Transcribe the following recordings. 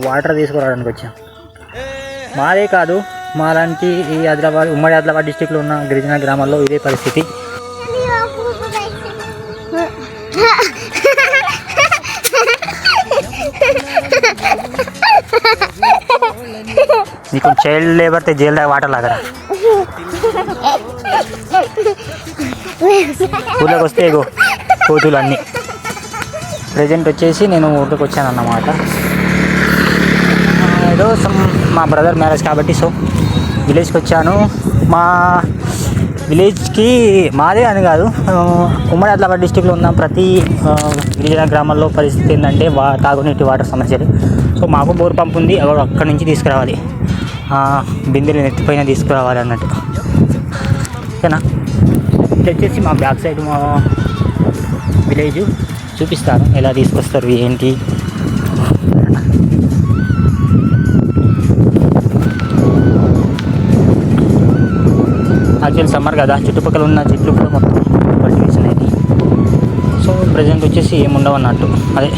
Water తీసుకురావడానికి వచ్చాం. మాదే కాదు, మాలాంటి ఈ ఆదిలాబాద్ ఉమ్మడి ఆదిలాబాద్ డిస్టిక్లో ఉన్న గిరిజన గ్రామాల్లో ఇదే పరిస్థితి. నీకు చైల్డ్ లేబర్ తే జైలు దాకా వాటర్ లాగరా. ఊళ్ళోకి వస్తే ఇగో కోతులు అన్నీ. ప్రజెంట్ వచ్చేసి నేను ఊళ్ళోకి వచ్చాను అన్నమాట. ఏదో మా బ్రదర్ మ్యారేజ్ కాబట్టి సో విలేజ్కి వచ్చాను. మా విలేజ్కి మాదే అని కాదు, ఉమ్మడి ఆదిలాబాద్ డిస్టిక్లో ఉన్న ప్రతి గిరిజన గ్రామాల్లో పరిస్థితి ఏంటంటే తాగునీటి వాటర్ సమస్యలు. సో మాకు బోర్ పంప్ ఉంది, అక్కడి నుంచి తీసుకురావాలి, బిందెలు నెత్తిపైన తీసుకురావాలి అన్నట్టు. ఓకేనా, ఇది వచ్చేసి మా బ్యాక్ సైడ్ మా విలేజ్. చూపిస్తాను ఎలా తీసుకొస్తారు ఏంటి. యాక్చువల్ సమ్మర్ కదా, చుట్టుపక్కల ఉన్న చెట్లు కూడా మొత్తం కల్టివేషన్ అయింది. సో ప్రజెంట్ వచ్చేసి ఏముండవు అన్నట్టు, అదే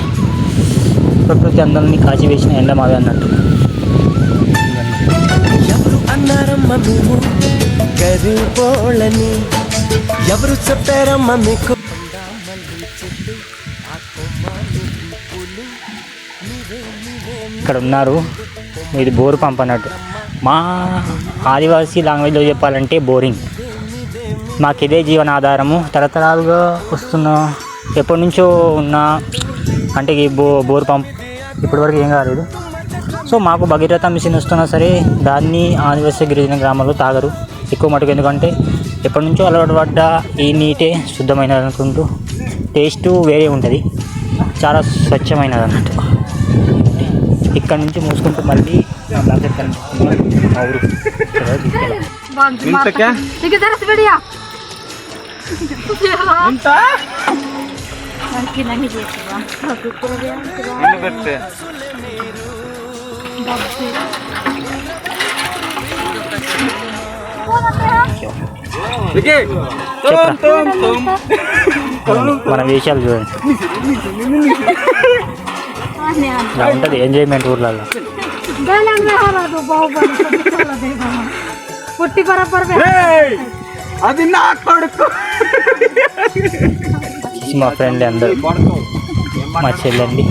ప్రకృతి అందరినీ కాచి వేసిన ఎండ మావే అన్నట్టు. ఎవరు చెప్పారమ్మా మీకు? ఇక్కడ ఉన్నారు, ఇది బోర్ పంప్ అన్నట్టు. మా ఆదివాసీ లాంగ్వేజ్లో చెప్పాలంటే బోరింగ్. మాకు ఇదే జీవనాధారము, తరతరాలుగా వస్తున్న, ఎప్పటి నుంచో ఉన్న, అంటే ఈ బోర్ పంప్ ఇప్పటివరకు ఏం కాలేదు. సో మాకు భగీరథ మిషన్ వస్తున్నా సరే దాన్ని ఆదివాసీ గిరిజన గ్రామాల్లో తాగరు ఎక్కువ మటుకు. ఎందుకంటే ఎప్పటి నుంచో అలవాటు పడ్డ ఈ నీటే శుద్ధమైనది అనుకుంటూ, టేస్ట్ వేరే ఉంటుంది, చాలా స్వచ్ఛమైనది అన్నట్టు. ఇక్కడ నుంచి మూసుకుంటూ మళ్ళీ మా ఊరు మన వేషాలు చూడండి, ఇలా ఉంటుంది ఎంజాయ్మెంట్ ఊర్లలో. మా ఫ్రెండ్ అందరు, మా చెల్లండి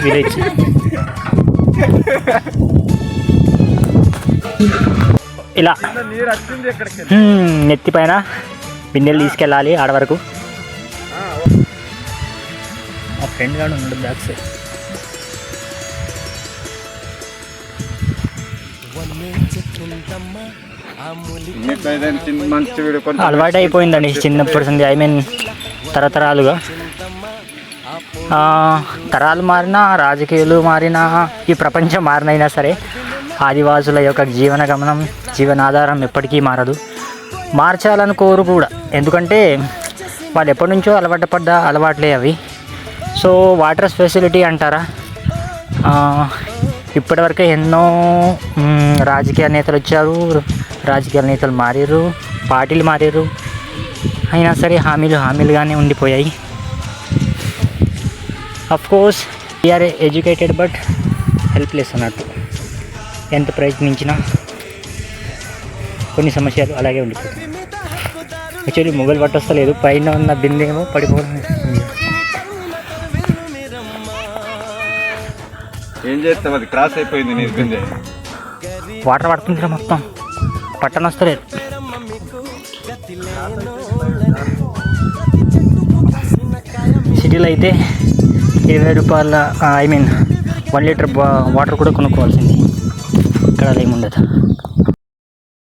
విలేజ్. ఇలా నెత్తి పైన బిన్నెలు తీసుకెళ్ళాలి ఆడ వరకు. మా ఫ్రెండ్ గాడు ఉన్నాడు బ్యాక్ సైడ్. అలవాటు అయిపోయిందండి చిన్నప్పటి నుండి, ఐ మీన్ తరతరాలుగా. తరాలు మారినా, రాజకీయాలు మారినా, ఈ ప్రపంచం మారినైనా సరే ఆదివాసుల యొక్క జీవన గమనం, జీవనాధారం ఎప్పటికీ మారదు. మార్చాలని కోరు కూడా, ఎందుకంటే వాళ్ళు ఎప్పటి నుంచో అలవాటు అలవాట్లే అవి. సో వాటర్ ఫెసిలిటీ అంటారా, ఇప్పటివరకే ఎన్నో రాజకీయ నేతలు వచ్చారు, రాజకీయ నేతలు మారారు, పార్టీలు మారారు, అయినా సరే హామీలుగానే ఉండిపోయాయి. Of course we are educated but helpless అన్నట్టు. ఎంత ప్రయత్నించినా కొన్ని సమస్యలు అలాగే ఉండిపోతాయి. యాక్చువల్లీ మొబైల్ పట్టొస్తలేదు, పైన ఉన్న బిందెమో పడిపోవడం. ఏం చేస్తాం, అది క్రాస్ అయిపోయింది నీ బిందె. వాటర్ పడుతుంది మొత్తం, పట్టణ వస్తలేదు. సిటీలో అయితే 20 రూపాయల, ఐ మీన్ 1 లీటర్ వాటర్ కూడా కొనుక్కోవాల్సింది. ఇక్కడ అలా ఏముండదు.